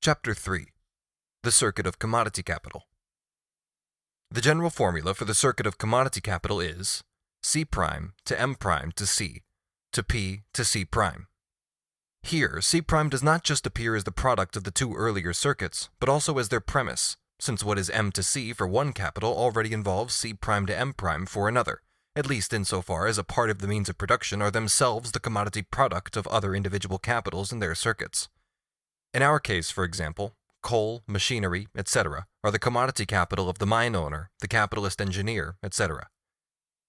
Chapter 3. The Circuit of Commodity Capital. The general formula for the circuit of commodity capital is C prime to M prime to C, to P to C prime. Here, C prime does not just appear as the product of the two earlier circuits, but also as their premise, since what is M to C for one capital already involves C prime to M prime for another, at least insofar as a part of the means of production are themselves the commodity product of other individual capitals in their circuits. In our case, for example, coal, machinery, etc. are the commodity capital of the mine owner, the capitalist engineer, etc.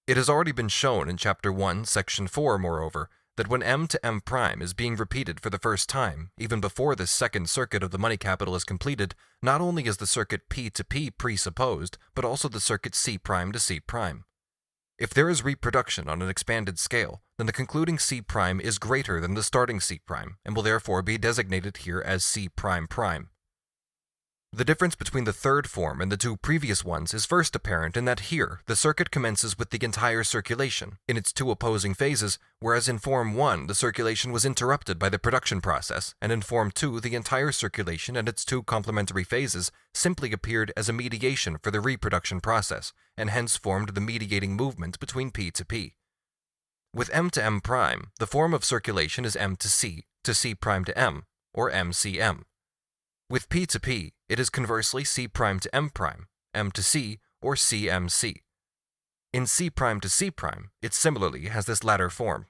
It has already been shown in Chapter 1, Section 4, moreover, that when M to M prime is being repeated for the first time, even before this second circuit of the money capital is completed, not only is the circuit P to P presupposed, but also the circuit C prime to C prime. If there is reproduction on an expanded scale, then the concluding C prime is greater than the starting C prime, and will therefore be designated here as C prime prime. The difference between the third form and the two previous ones is first apparent in that here the circuit commences with the entire circulation in its two opposing phases, whereas in Form 1 the circulation was interrupted by the production process, and in Form 2 the entire circulation and its two complementary phases simply appeared as a mediation for the reproduction process, and hence formed the mediating movement between P to P. With M to M prime, the form of circulation is M to C prime to M, or MCM. With P to P, it is conversely C prime to M prime, M to C, or CMC. In C prime to C prime, it similarly has this latter form.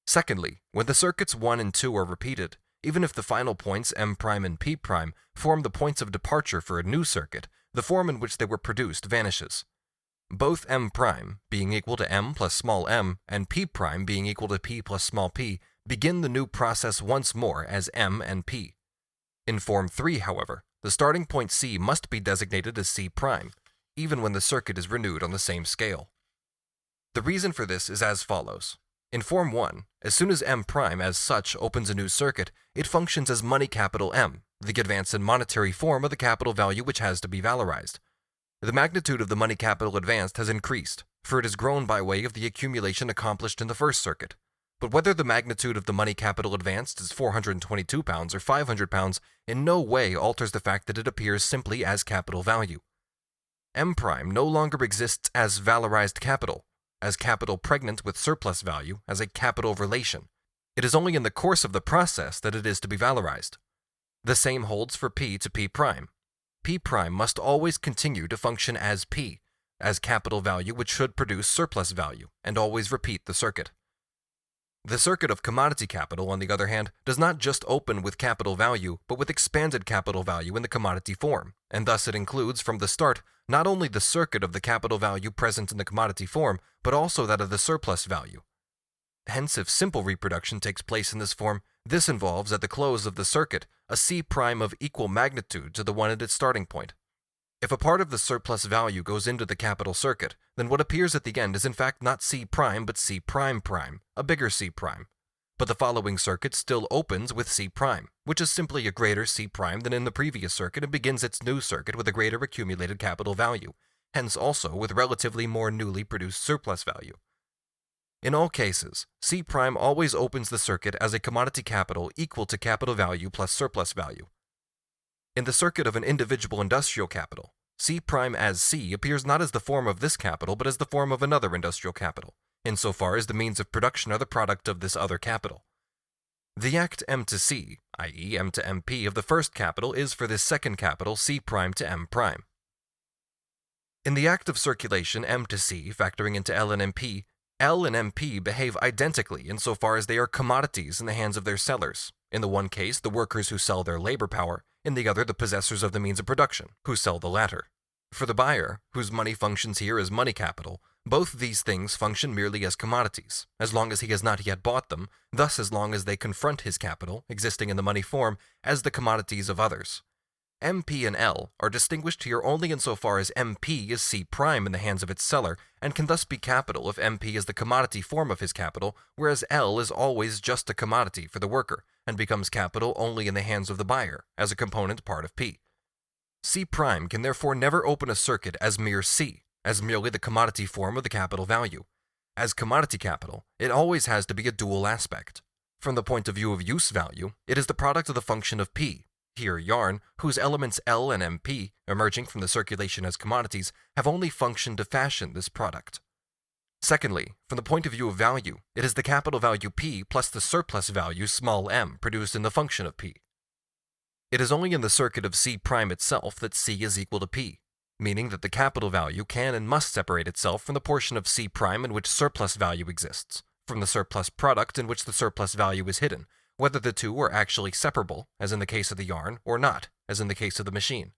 Secondly, when the circuits 1 and 2 are repeated, even if the final points M prime and P prime form the points of departure for a new circuit, the form in which they were produced vanishes. Both M prime, being equal to M plus small m, and P prime being equal to P plus small p, begin the new process once more as M and P. In Form 3, however, the starting point C must be designated as C prime, even when the circuit is renewed on the same scale. The reason for this is as follows. In Form 1, as soon as M prime as such opens a new circuit, it functions as money capital M, the advance in monetary form of the capital value which has to be valorized. The magnitude of the money capital advanced has increased, for it has grown by way of the accumulation accomplished in the first circuit. But whether the magnitude of the money capital advanced is 422 pounds or 500 pounds in no way alters the fact that it appears simply as capital value. M prime no longer exists as valorized capital, as capital pregnant with surplus value, as a capital relation. It is only in the course of the process that it is to be valorized. The same holds for P to P prime. P prime must always continue to function as P, as capital value which should produce surplus value, and always repeat the circuit. The circuit of commodity capital, on the other hand, does not just open with capital value, but with expanded capital value in the commodity form, and thus it includes from the start not only the circuit of the capital value present in the commodity form, but also that of the surplus value. Hence, if simple reproduction takes place in this form, this involves at the close of the circuit a C prime of equal magnitude to the one at its starting point. If a part of the surplus value goes into the capital circuit, then what appears at the end is in fact not C prime but C prime prime, a bigger C prime. But the following circuit still opens with C prime, which is simply a greater C prime than in the previous circuit, and begins its new circuit with a greater accumulated capital value, hence also with relatively more newly produced surplus value. In all cases, C prime always opens the circuit as a commodity capital equal to capital value plus surplus value. In the circuit of an individual industrial capital, C prime as C appears not as the form of this capital but as the form of another industrial capital, insofar as the means of production are the product of this other capital. The act M to C, i.e. M to MP of the first capital, is for this second capital C prime to M prime. In the act of circulation M to C, factoring into L and MP behave identically insofar as they are commodities in the hands of their sellers. In the one case, the workers who sell their labor power, in the other, the possessors of the means of production, who sell the latter. For the buyer, whose money functions here as money capital, both these things function merely as commodities, as long as he has not yet bought them, thus as long as they confront his capital, existing in the money form, as the commodities of others. MP and L are distinguished here only insofar as MP is C prime in the hands of its seller, and can thus be capital if MP is the commodity form of his capital, whereas L is always just a commodity for the worker, and becomes capital only in the hands of the buyer, as a component part of P. C prime can therefore never open a circuit as mere C, as merely the commodity form of the capital value. As commodity capital, it always has to be a dual aspect. From the point of view of use value, it is the product of the function of P, here yarn, whose elements L and MP, emerging from the circulation as commodities, have only functioned to fashion this product. Secondly, from the point of view of value, it is the capital value P plus the surplus value small m produced in the function of P. It is only in the circuit of C prime itself that C is equal to P, meaning that the capital value can and must separate itself from the portion of C prime in which surplus value exists, from the surplus product in which the surplus value is hidden, whether the two are actually separable, as in the case of the yarn, or not, as in the case of the machine.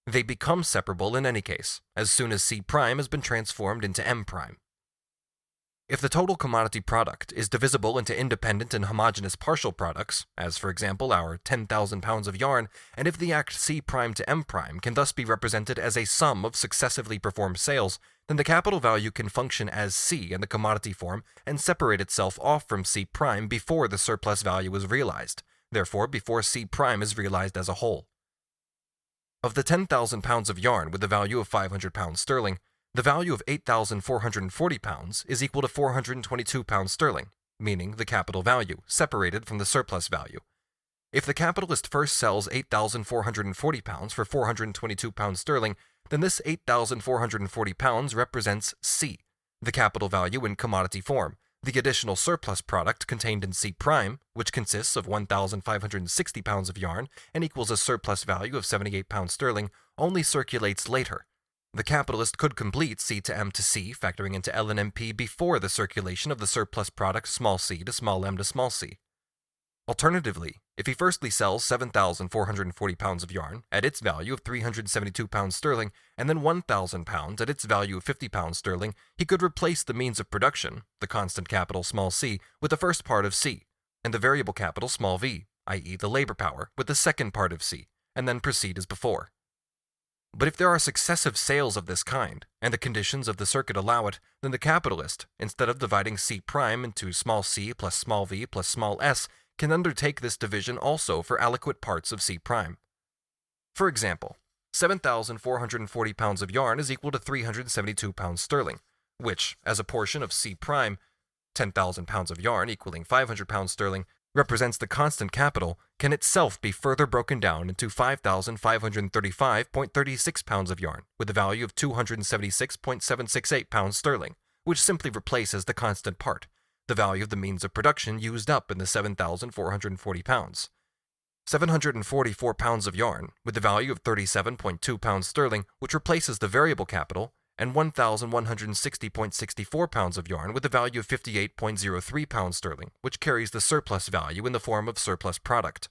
They become separable in any case, as soon as C prime has been transformed into M prime. If the total commodity product is divisible into independent and homogeneous partial products, as for example our 10,000 pounds of yarn, and if the act C prime to M prime can thus be represented as a sum of successively performed sales, then the capital value can function as C in the commodity form and separate itself off from C prime before the surplus value is realized, therefore before C prime is realized as a whole. Of the 10,000 pounds of yarn with the value of 500 pounds sterling, the value of 8,440 pounds is equal to 422 pounds sterling, meaning the capital value, separated from the surplus value. If the capitalist first sells 8,440 pounds for 422 pounds sterling, then this 8,440 pounds represents C, the capital value in commodity form, the additional surplus product contained in C prime, which consists of 1,560 pounds of yarn and equals a surplus value of 78 pounds sterling, only circulates later. The capitalist could complete C to M to C, factoring into L and MP before the circulation of the surplus product small c to small m to small c. Alternatively, if he firstly sells 7,440 pounds of yarn at its value of 372 pounds sterling and then 1,000 pounds at its value of 50 pounds sterling, he could replace the means of production, the constant capital small c, with the first part of C, and the variable capital small v, i.e. the labor power, with the second part of C, and then proceed as before. But if there are successive sales of this kind, and the conditions of the circuit allow it, then the capitalist, instead of dividing C prime into small c plus small v plus small s, can undertake this division also for aliquot parts of C prime. For example, 7,440 pounds of yarn is equal to 372 pounds sterling, which, as a portion of C prime, 10,000 pounds of yarn equaling 500 pounds sterling, represents the constant capital, can itself be further broken down into 5,535.36 pounds of yarn with a value of 276.768 pounds sterling, which simply replaces the constant part, the value of the means of production used up in the 7,440 pounds. 744 pounds of yarn with the value of 37.2 pounds sterling, which replaces the variable capital, and 1,160.64 pounds of yarn with a value of 58.03 pounds sterling, which carries the surplus value in the form of surplus product.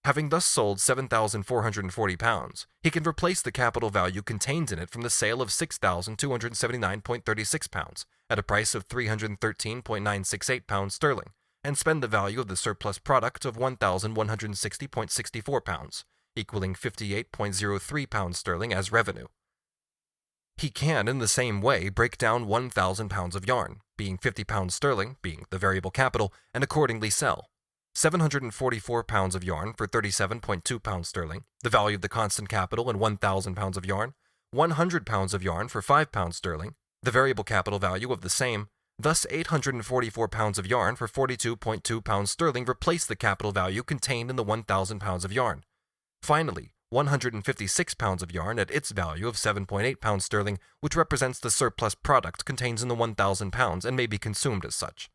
Having thus sold 7,440 pounds, he can replace the capital value contained in it from the sale of 6,279.36 pounds at a price of 313.968 pounds sterling, and spend the value of the surplus product of 1,160.64 pounds, equaling 58.03 pounds sterling as revenue. He can, in the same way, break down 1,000 pounds of yarn, being 50 pounds sterling, being the variable capital, and accordingly sell 744 pounds of yarn for 37.2 pounds sterling, the value of the constant capital in 1,000 pounds of yarn, 100 pounds of yarn for 5 pounds sterling, the variable capital value of the same, thus 844 pounds of yarn for 42.2 pounds sterling replace the capital value contained in the 1,000 pounds of yarn. Finally, 156 pounds of yarn at its value of 7.8 pounds sterling, which represents the surplus product contained in the 1,000 pounds and may be consumed as such.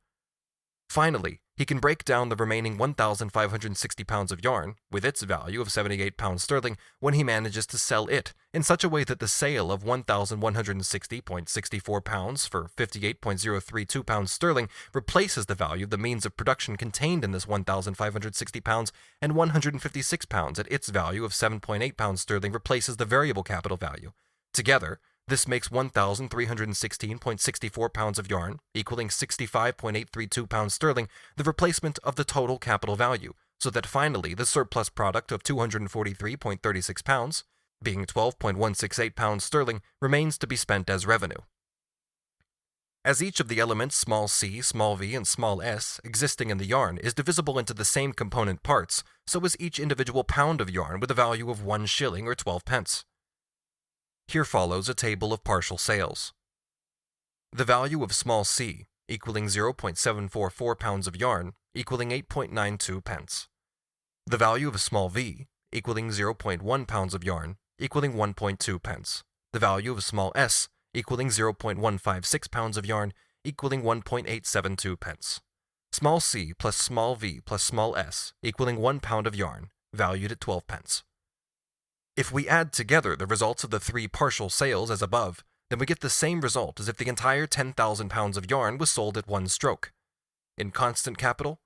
Finally, he can break down the remaining 1,560 pounds of yarn, with its value of 78 pounds sterling, when he manages to sell it, in such a way that the sale of 1,160.64 pounds for 58.032 pounds sterling replaces the value of the means of production contained in this 1,560 pounds, and 156 pounds at its value of 7.8 pounds sterling replaces the variable capital value. Together, this makes 1,316.64 pounds of yarn, equaling 65.832 pounds sterling, the replacement of the total capital value, so that finally the surplus product of 243.36 pounds, being 12.168 pounds sterling, remains to be spent as revenue. As each of the elements small c, small v, and small s existing in the yarn is divisible into the same component parts, so is each individual pound of yarn with a value of 1 shilling or 12 pence. Here follows a table of partial sales. The value of small c, equaling 0.744 pounds of yarn, equaling 8.92 pence. The value of small v, equaling 0.1 pounds of yarn, equaling 1.2 pence. The value of small s, equaling 0.156 pounds of yarn, equaling 1.872 pence. Small c plus small v plus small s, equaling 1 pound of yarn, valued at 12 pence. If we add together the results of the three partial sales as above, then we get the same result as if the entire 10,000 pounds of yarn was sold at one stroke. In constant capital,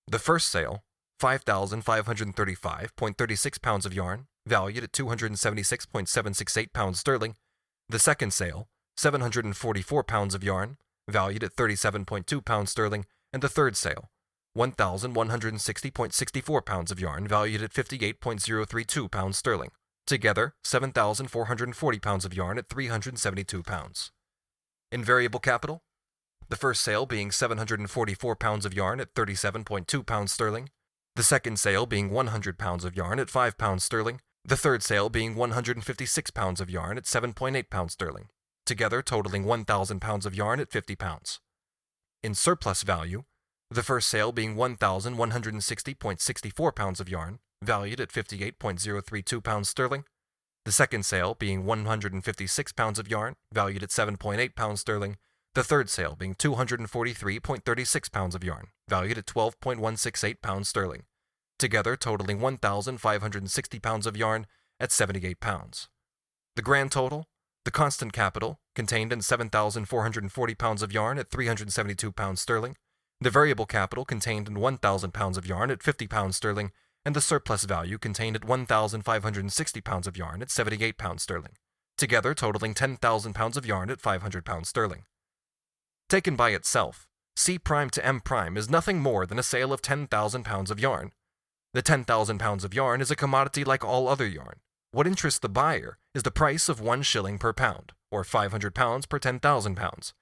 the first sale, 5,535.36 pounds of yarn, valued at 276.768 pounds sterling. The second sale, 744 pounds of yarn, valued at 37.2 pounds sterling. And the third sale, 1,160.64 pounds of yarn, valued at 58.032 pounds sterling. Together, 7,440 pounds of yarn at 372 pounds. In variable capital, the first sale being 744 pounds of yarn at 37.2 pounds sterling, the second sale being 100 pounds of yarn at 5 pounds sterling, the third sale being 156 pounds of yarn at 7.8 pounds sterling, together totaling 1,000 pounds of yarn at 50 pounds. In surplus value, the first sale being 1,160.64 pounds of yarn, valued at 58.032 pounds sterling, the second sale being 156 pounds of yarn, valued at 7.8 pounds sterling, the third sale being 243.36 pounds of yarn, valued at 12.168 pounds sterling, together totaling 1,560 pounds of yarn at 78 pounds. The grand total, the constant capital, contained in 7,440 pounds of yarn at 372 pounds sterling, the variable capital contained in 1,000 pounds of yarn at 50 pounds sterling, and the surplus value contained at 1,560 pounds of yarn at 78 pounds sterling, together totaling 10,000 pounds of yarn at 500 pounds sterling. Taken by itself, C prime to M prime is nothing more than a sale of 10,000 pounds of yarn. The 10,000 pounds of yarn is a commodity like all other yarn. What interests the buyer is the price of 1 shilling per pound, or 500 pounds per 10,000 pounds.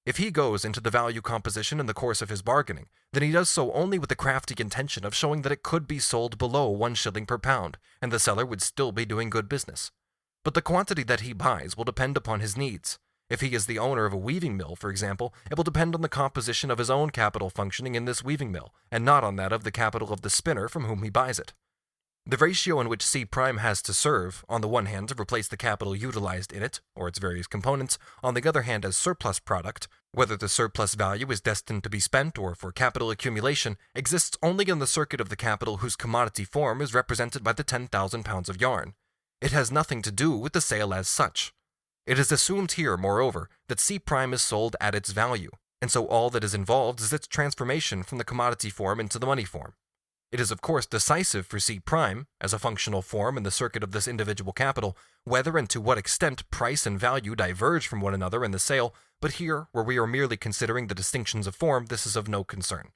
If he goes into the value composition in the course of his bargaining, then he does so only with the crafty intention of showing that it could be sold below 1 shilling per pound, and the seller would still be doing good business. But the quantity that he buys will depend upon his needs. If he is the owner of a weaving mill, for example, it will depend on the composition of his own capital functioning in this weaving mill, and not on that of the capital of the spinner from whom he buys it. The ratio in which C prime has to serve, on the one hand to replace the capital utilized in it, or its various components, on the other hand as surplus product, whether the surplus value is destined to be spent or for capital accumulation, exists only in the circuit of the capital whose commodity form is represented by the 10,000 pounds of yarn. It has nothing to do with the sale as such. It is assumed here, moreover, that C prime is sold at its value, and so all that is involved is its transformation from the commodity form into the money form. It is of course decisive for C prime, as a functional form in the circuit of this individual capital, whether and to what extent price and value diverge from one another in the sale, but here, where we are merely considering the distinctions of form, this is of no concern.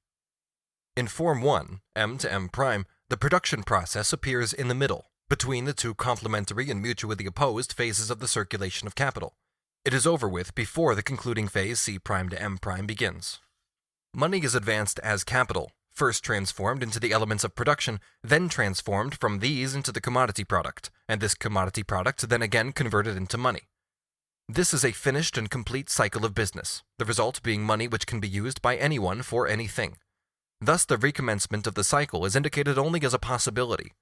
In Form 1, M to M prime, the production process appears in the middle, between the two complementary and mutually opposed phases of the circulation of capital. It is over with before the concluding phase C prime to M prime begins. Money is advanced as capital, first transformed into the elements of production, then transformed from these into the commodity product, and this commodity product then again converted into money. This is a finished and complete cycle of business, the result being money which can be used by anyone for anything. Thus the recommencement of the cycle is indicated only as a possibility.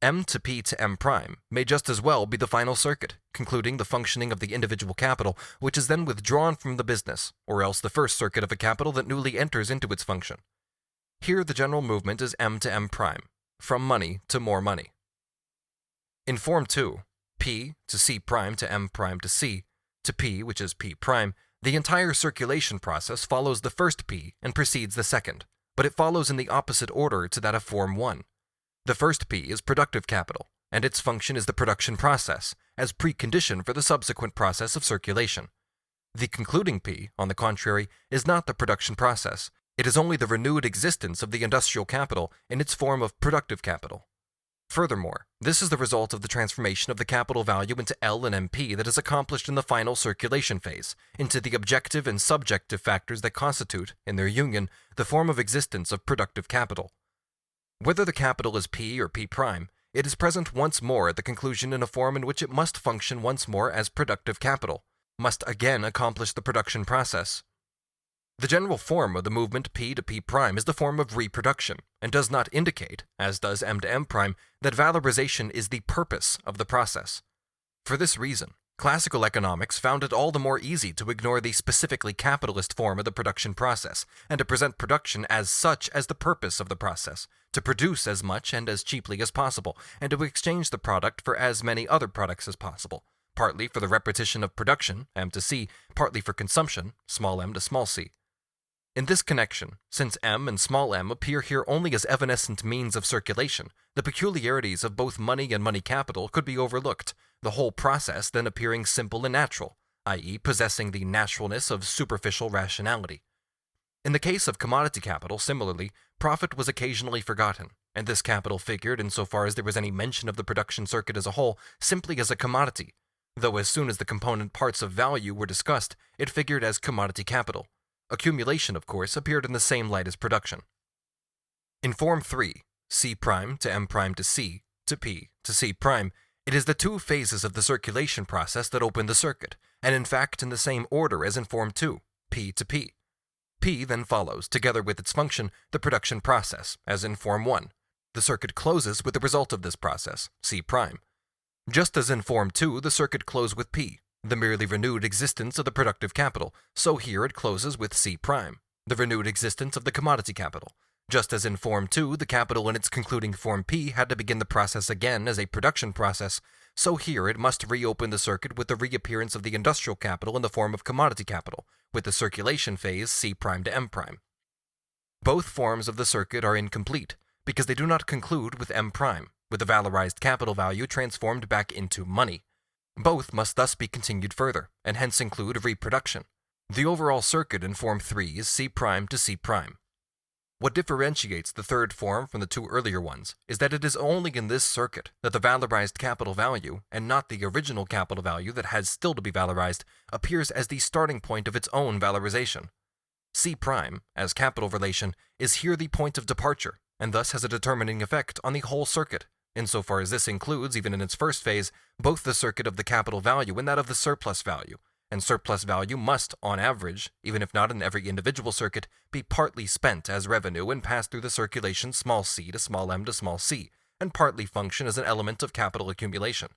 M to P to M prime may just as well be the final circuit, concluding the functioning of the individual capital, which is then withdrawn from the business, or else the first circuit of a capital that newly enters into its function. Here the general movement is M to M prime, from money to more money. In Form 2, P to C prime to M prime to C, to P, which is P prime, the entire circulation process follows the first P and precedes the second, but it follows in the opposite order to that of Form 1. The first P is productive capital, and its function is the production process, as precondition for the subsequent process of circulation. The concluding P, on the contrary, is not the production process. It is only the renewed existence of the industrial capital in its form of productive capital. Furthermore, this is the result of the transformation of the capital value into L and MP that is accomplished in the final circulation phase, into the objective and subjective factors that constitute, in their union, the form of existence of productive capital. Whether the capital is P or P prime, it is present once more at the conclusion in a form in which it must function once more as productive capital, must again accomplish the production process. The general form of the movement P to P prime is the form of reproduction, and does not indicate, as does M to M prime, that valorization is the purpose of the process. For this reason, classical economics found it all the more easy to ignore the specifically capitalist form of the production process, and to present production as such as the purpose of the process, to produce as much and as cheaply as possible, and to exchange the product for as many other products as possible, partly for the repetition of production, M to C, partly for consumption, small m to small c. In this connection, since m and small m appear here only as evanescent means of circulation, the peculiarities of both money and money capital could be overlooked, the whole process then appearing simple and natural, i.e., possessing the naturalness of superficial rationality. In the case of commodity capital, similarly, profit was occasionally forgotten, and this capital figured, insofar as there was any mention of the production circuit as a whole, simply as a commodity, though as soon as the component parts of value were discussed, it figured as commodity capital. Accumulation, of course, appeared in the same light as production. In Form 3, C prime to M prime to C, to P to C prime, it is the two phases of the circulation process that open the circuit, and in fact in the same order as in Form 2, P to P. P then follows, together with its function, the production process, as in Form 1. The circuit closes with the result of this process, C prime. Just as in Form 2, the circuit closed with P, the merely renewed existence of the productive capital, so here it closes with C prime, the renewed existence of the commodity capital. Just as in Form 2, the capital in its concluding Form P had to begin the process again as a production process, so here it must reopen the circuit with the reappearance of the industrial capital in the form of commodity capital, with the circulation phase C prime to M prime. Both forms of the circuit are incomplete, because they do not conclude with M prime, with the valorized capital value transformed back into money. Both must thus be continued further, and hence include reproduction. The overall circuit in Form 3 is C prime to C prime. What differentiates the third form from the two earlier ones is that it is only in this circuit that the valorized capital value, and not the original capital value that has still to be valorized, appears as the starting point of its own valorization. C prime, as capital relation, is here the point of departure, and thus has a determining effect on the whole circuit, insofar as this includes, even in its first phase, both the circuit of the capital value and that of the surplus value, and surplus value must, on average, even if not in every individual circuit, be partly spent as revenue and pass through the circulation small c to small m to small c, and partly function as an element of capital accumulation.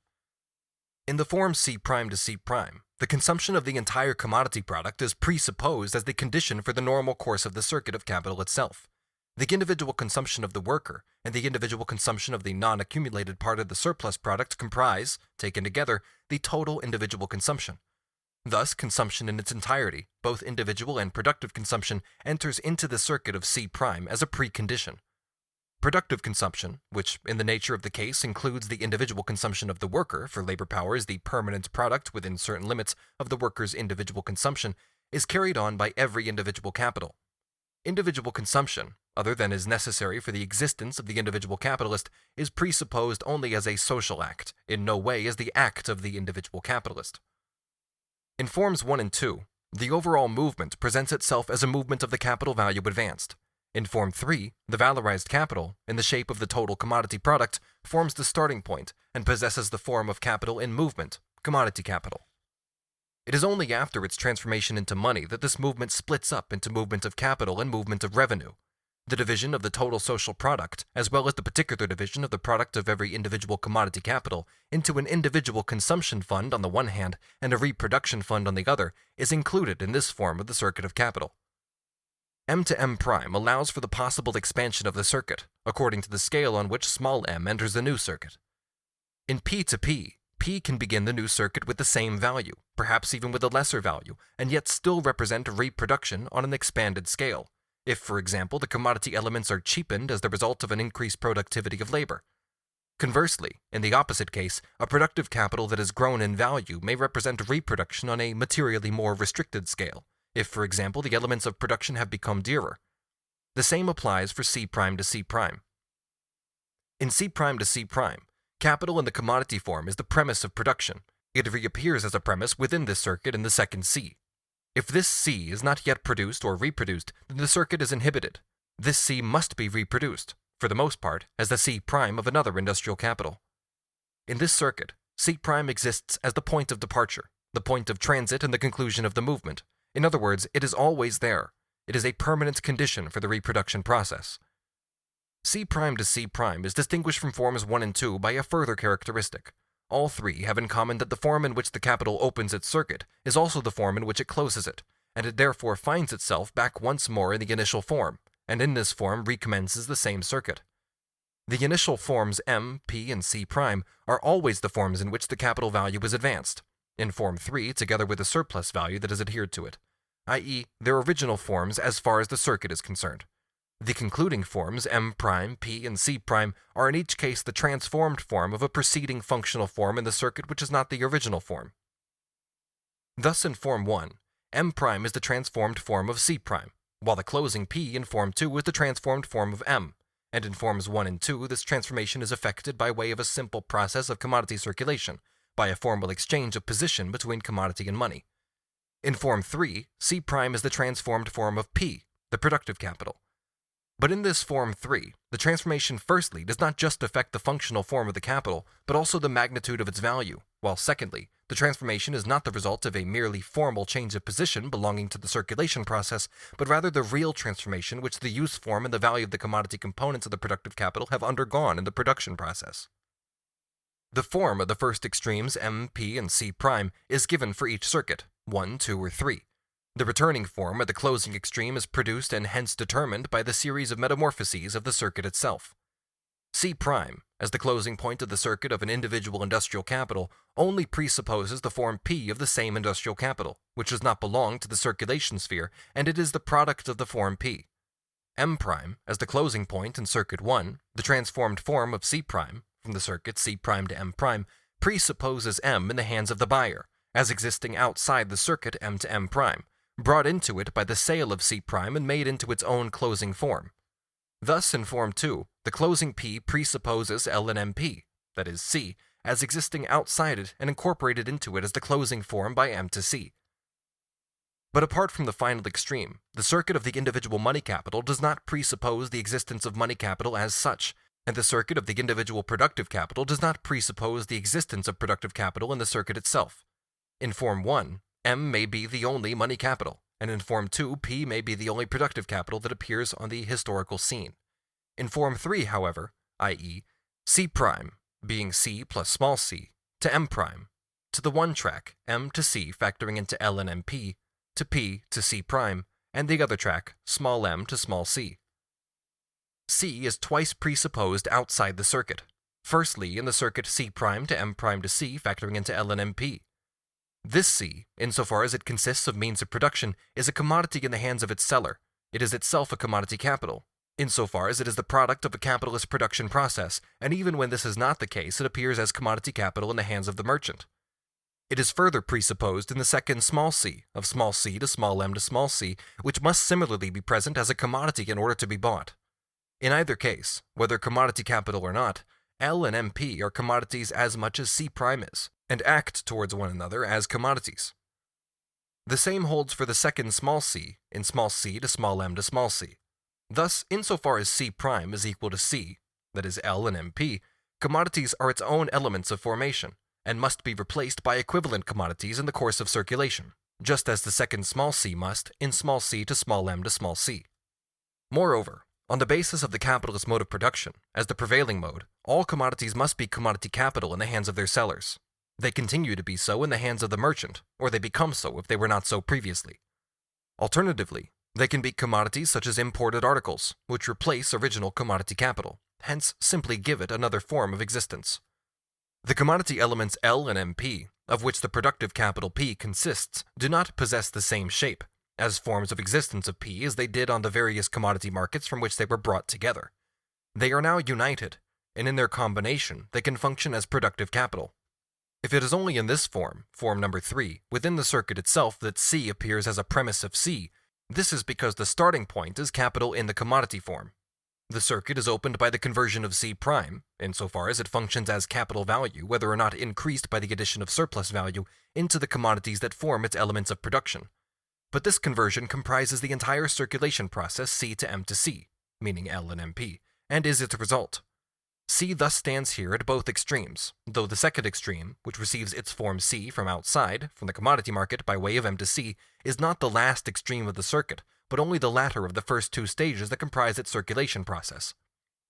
In the form C prime to C prime, the consumption of the entire commodity product is presupposed as the condition for the normal course of the circuit of capital itself. The individual consumption of the worker and the individual consumption of the non-accumulated part of the surplus product comprise, taken together, the total individual consumption. Thus, consumption in its entirety, both individual and productive consumption, enters into the circuit of C prime as a precondition. Productive consumption, which in the nature of the case includes the individual consumption of the worker, for labor power is the permanent product within certain limits of the worker's individual consumption, is carried on by every individual capital. Individual consumption, other than is necessary for the existence of the individual capitalist, is presupposed only as a social act, in no way as the act of the individual capitalist. In Forms 1 and 2, the overall movement presents itself as a movement of the capital value advanced. In Form 3, the valorized capital, in the shape of the total commodity product, forms the starting point and possesses the form of capital in movement, commodity capital. It is only after its transformation into money that this movement splits up into movement of capital and movement of revenue. The division of the total social product, as well as the particular division of the product of every individual commodity capital into an individual consumption fund on the one hand and a reproduction fund on the other, is included in this form of the circuit of capital. M to M prime allows for the possible expansion of the circuit, according to the scale on which small m enters the new circuit. In P to P, P can begin the new circuit with the same value, perhaps even with a lesser value, and yet still represent reproduction on an expanded scale, if, for example, the commodity elements are cheapened as the result of an increased productivity of labor. Conversely, in the opposite case, a productive capital that has grown in value may represent reproduction on a materially more restricted scale, if, for example, the elements of production have become dearer. The same applies for C prime to C prime. In C prime to C prime, capital in the commodity form is the premise of production. It reappears as a premise within this circuit in the second C. If this C is not yet produced or reproduced, then the circuit is inhibited. This C must be reproduced, for the most part, as the C prime of another industrial capital. In this circuit, C prime exists as the point of departure, the point of transit and the conclusion of the movement. In other words, it is always there. It is a permanent condition for the reproduction process. C' to C' is distinguished from forms 1 and 2 by a further characteristic. All three have in common that the form in which the capital opens its circuit is also the form in which it closes it, and it therefore finds itself back once more in the initial form, and in this form recommences the same circuit. The initial forms M, P, and C' are always the forms in which the capital value is advanced, in form 3 together with the surplus value that is adhered to it, i.e. their original forms as far as the circuit is concerned. The concluding forms M', P, and C' are in each case the transformed form of a preceding functional form in the circuit which is not the original form. Thus in form 1, M' is the transformed form of C', while the closing P in form 2 is the transformed form of M, and in forms 1 and 2 this transformation is effected by way of a simple process of commodity circulation, by a formal exchange of position between commodity and money. In form 3, C' is the transformed form of P, the productive capital. But in this form 3, the transformation firstly does not just affect the functional form of the capital, but also the magnitude of its value, while secondly, the transformation is not the result of a merely formal change of position belonging to the circulation process, but rather the real transformation which the use form and the value of the commodity components of the productive capital have undergone in the production process. The form of the first extremes M, P, and C' is given for each circuit, 1, 2, or 3. The returning form at the closing extreme is produced and hence determined by the series of metamorphoses of the circuit itself. C', as the closing point of the circuit of an individual industrial capital, only presupposes the form P of the same industrial capital, which does not belong to the circulation sphere, and it is the product of the form P. M', as the closing point in circuit 1, the transformed form of C', from the circuit C' to M', presupposes M in the hands of the buyer, as existing outside the circuit M to M', brought into it by the sale of C' and made into its own closing form. Thus, in form 2, the closing P presupposes L and MP, that is C, as existing outside it and incorporated into it as the closing form by M to C. But apart from the final extreme, the circuit of the individual money capital does not presuppose the existence of money capital as such, and the circuit of the individual productive capital does not presuppose the existence of productive capital in the circuit itself. In form 1, M may be the only money capital, and in form 2, P may be the only productive capital that appears on the historical scene. In form 3, however, i.e., C', being C plus small c, to M', to the one track, M to C factoring into L and MP, to P to C', and the other track, small m to small c. C is twice presupposed outside the circuit, firstly in the circuit C' to M' to C factoring into L and MP. This C, insofar as it consists of means of production, is a commodity in the hands of its seller. It is itself a commodity capital, insofar as it is the product of a capitalist production process, and even when this is not the case, it appears as commodity capital in the hands of the merchant. It is further presupposed in the second small c, of small c to small m to small c, which must similarly be present as a commodity in order to be bought. In either case, whether commodity capital or not, L and MP are commodities as much as C' is, and act towards one another as commodities. The same holds for the second small c, in small c to small m to small c. Thus, insofar as C' is equal to C, that is L and MP, commodities are its own elements of formation, and must be replaced by equivalent commodities in the course of circulation, just as the second small c must in small c to small m to small c. Moreover, on the basis of the capitalist mode of production, as the prevailing mode, all commodities must be commodity capital in the hands of their sellers. They continue to be so in the hands of the merchant, or they become so if they were not so previously. Alternatively, they can be commodities such as imported articles, which replace original commodity capital, hence simply give it another form of existence. The commodity elements L and MP, of which the productive capital P consists, do not possess the same shape, as forms of existence of P as they did on the various commodity markets from which they were brought together. They are now united, and in their combination they can function as productive capital. If it is only in this form number 3, within the circuit itself that C appears as a premise of C, this is because the starting point is capital in the commodity form. The circuit is opened by the conversion of C', insofar as it functions as capital value, whether or not increased by the addition of surplus value, into the commodities that form its elements of production. But this conversion comprises the entire circulation process C to M to C, meaning L and MP, and is its result. C thus stands here at both extremes, though the second extreme, which receives its form C from outside, from the commodity market by way of M to C, is not the last extreme of the circuit, but only the latter of the first two stages that comprise its circulation process.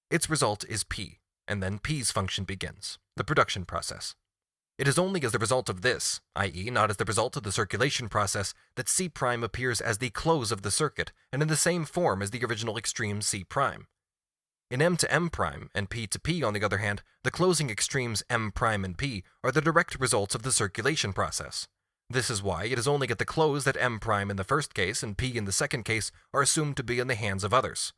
Its result is P, and then P's function begins, the production process. It is only as the result of this, i.e. not as the result of the circulation process, that C' appears as the close of the circuit and in the same form as the original extreme C'. In M to M' and P to P, on the other hand, the closing extremes M' and P are the direct results of the circulation process. This is why it is only at the close that M' in the first case and P in the second case are assumed to be in the hands of others.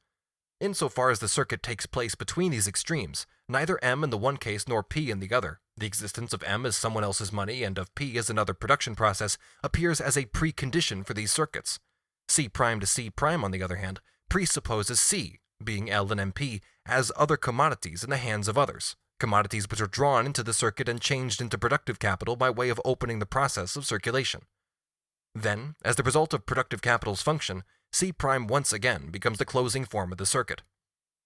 Insofar as the circuit takes place between these extremes, neither M in the one case nor P in the other, the existence of M as someone else's money and of P as another production process, appears as a precondition for these circuits. C' to C', on the other hand, presupposes C, being L and MP, as other commodities in the hands of others, commodities which are drawn into the circuit and changed into productive capital by way of opening the process of circulation. Then, as the result of productive capital's function, C' once again becomes the closing form of the circuit.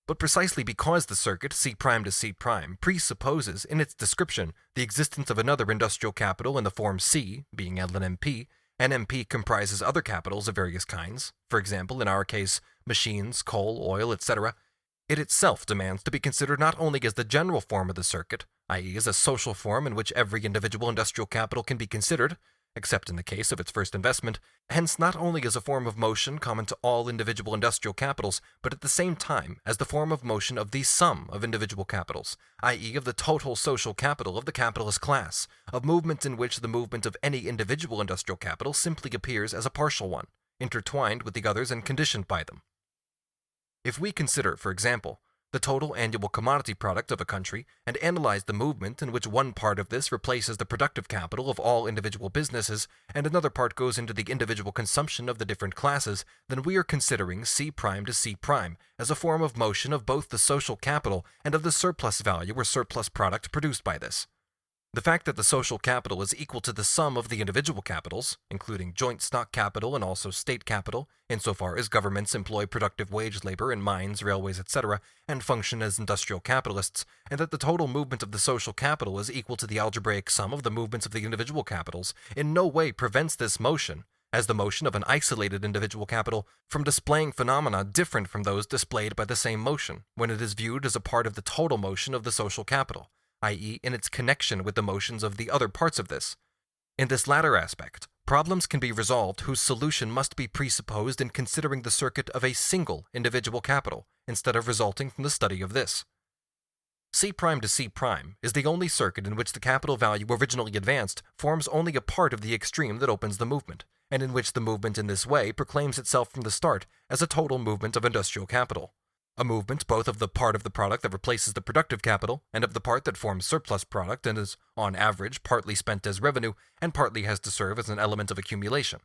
But precisely because the circuit C' to C' presupposes in its description the existence of another industrial capital in the form C, being L and MP comprises other capitals of various kinds, for example, in our case, machines, coal, oil, etc., it itself demands to be considered not only as the general form of the circuit, i.e. as a social form in which every individual industrial capital can be considered, except in the case of its first investment, hence not only as a form of motion common to all individual industrial capitals, but at the same time as the form of motion of the sum of individual capitals, i.e. of the total social capital of the capitalist class, of movement in which the movement of any individual industrial capital simply appears as a partial one, intertwined with the others and conditioned by them. If we consider, for example, the total annual commodity product of a country and analyze the movement in which one part of this replaces the productive capital of all individual businesses and another part goes into the individual consumption of the different classes, then we are considering C' to C' as a form of motion of both the social capital and of the surplus value or surplus product produced by this. The fact that the social capital is equal to the sum of the individual capitals, including joint stock capital and also state capital, insofar as governments employ productive wage labor in mines, railways, etc., and function as industrial capitalists, and that the total movement of the social capital is equal to the algebraic sum of the movements of the individual capitals, in no way prevents this motion, as the motion of an isolated individual capital, from displaying phenomena different from those displayed by the same motion, when it is viewed as a part of the total motion of the social capital, i.e. in its connection with the motions of the other parts of this. In this latter aspect, problems can be resolved whose solution must be presupposed in considering the circuit of a single individual capital, instead of resulting from the study of this. C' to C' is the only circuit in which the capital value originally advanced forms only a part of the extreme that opens the movement, and in which the movement in this way proclaims itself from the start as a total movement of industrial capital. A movement both of the part of the product that replaces the productive capital and of the part that forms surplus product and is, on average, partly spent as revenue and partly has to serve as an element of accumulation.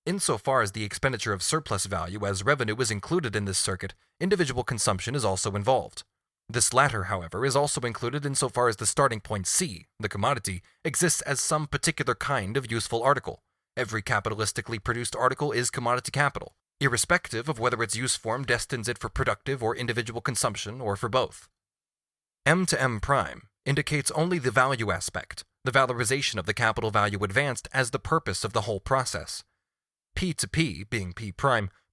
Insofar as the expenditure of surplus value as revenue is included in this circuit, individual consumption is also involved. This latter, however, is also included insofar as the starting point C, the commodity, exists as some particular kind of useful article. Every capitalistically produced article is commodity capital, irrespective of whether its use form destines it for productive or individual consumption or for both. M to M' indicates only the value aspect, the valorization of the capital value advanced as the purpose of the whole process. P to P, being P',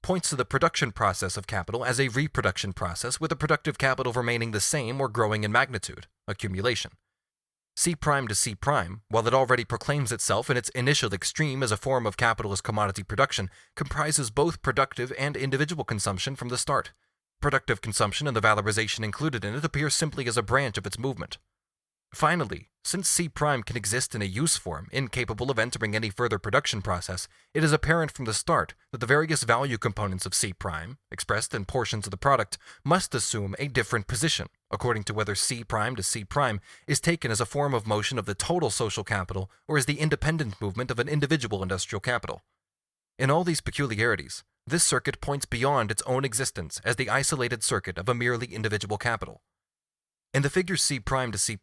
points to the production process of capital as a reproduction process with the productive capital remaining the same or growing in magnitude, accumulation. C' to C', while it already proclaims itself in its initial extreme as a form of capitalist commodity production, comprises both productive and individual consumption from the start. Productive consumption and the valorization included in it appear simply as a branch of its movement. Finally, since C' can exist in a use form incapable of entering any further production process, it is apparent from the start that the various value components of C', expressed in portions of the product, must assume a different position, according to whether C' to C' is taken as a form of motion of the total social capital or as the independent movement of an individual industrial capital. In all these peculiarities, this circuit points beyond its own existence as the isolated circuit of a merely individual capital. In the figure C' to C',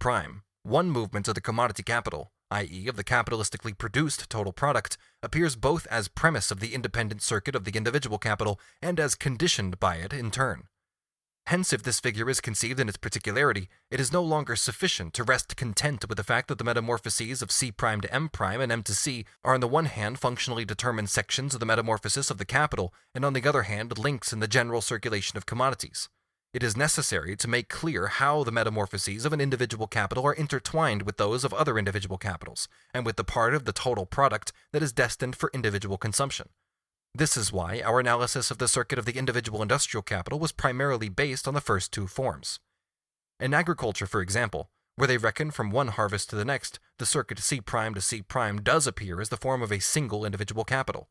one movement of the commodity capital, i.e. of the capitalistically produced total product, appears both as premise of the independent circuit of the individual capital and as conditioned by it in turn. Hence, if this figure is conceived in its particularity, it is no longer sufficient to rest content with the fact that the metamorphoses of C' to M' and M to C are on the one hand functionally determined sections of the metamorphosis of the capital, and on the other hand links in the general circulation of commodities. It is necessary to make clear how the metamorphoses of an individual capital are intertwined with those of other individual capitals, and with the part of the total product that is destined for individual consumption. This is why our analysis of the circuit of the individual industrial capital was primarily based on the first two forms. In agriculture, for example, where they reckon from one harvest to the next, the circuit C' to C' does appear as the form of a single individual capital.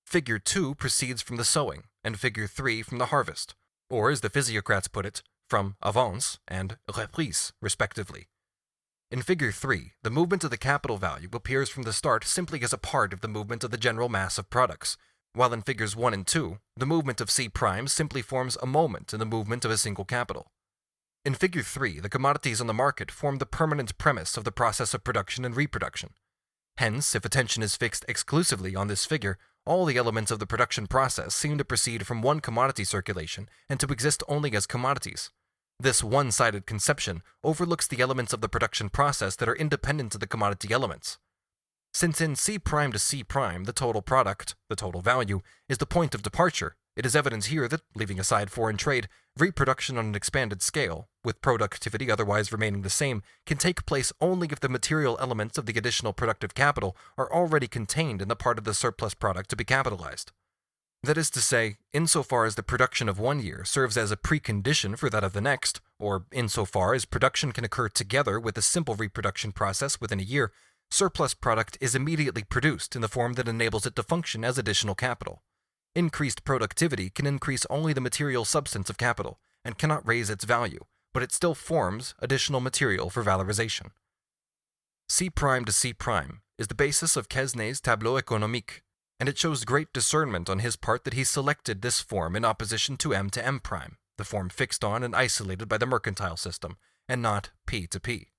Figure 2 proceeds from the sowing, and Figure 3 from the harvest, or as the physiocrats put it, from avance and reprise, respectively. In Figure 3, the movement of the capital value appears from the start simply as a part of the movement of the general mass of products, while in Figures 1 and 2, the movement of C' simply forms a moment in the movement of a single capital. In Figure 3, the commodities on the market form the permanent premise of the process of production and reproduction. Hence, if attention is fixed exclusively on this figure, all the elements of the production process seem to proceed from one commodity circulation and to exist only as commodities. This one-sided conception overlooks the elements of the production process that are independent of the commodity elements. Since in C' to C', the total product, the total value, is the point of departure, it is evident here that, leaving aside foreign trade, reproduction on an expanded scale, with productivity otherwise remaining the same, can take place only if the material elements of the additional productive capital are already contained in the part of the surplus product to be capitalized. That is to say, insofar as the production of one year serves as a precondition for that of the next, or insofar as production can occur together with a simple reproduction process within a year, surplus product is immediately produced in the form that enables it to function as additional capital. Increased productivity can increase only the material substance of capital, and cannot raise its value, but it still forms additional material for valorization. C' to C' is the basis of Quesnay's Tableau économique, and it shows great discernment on his part that he selected this form in opposition to M', the form fixed on and isolated by the mercantile system, and not P to P.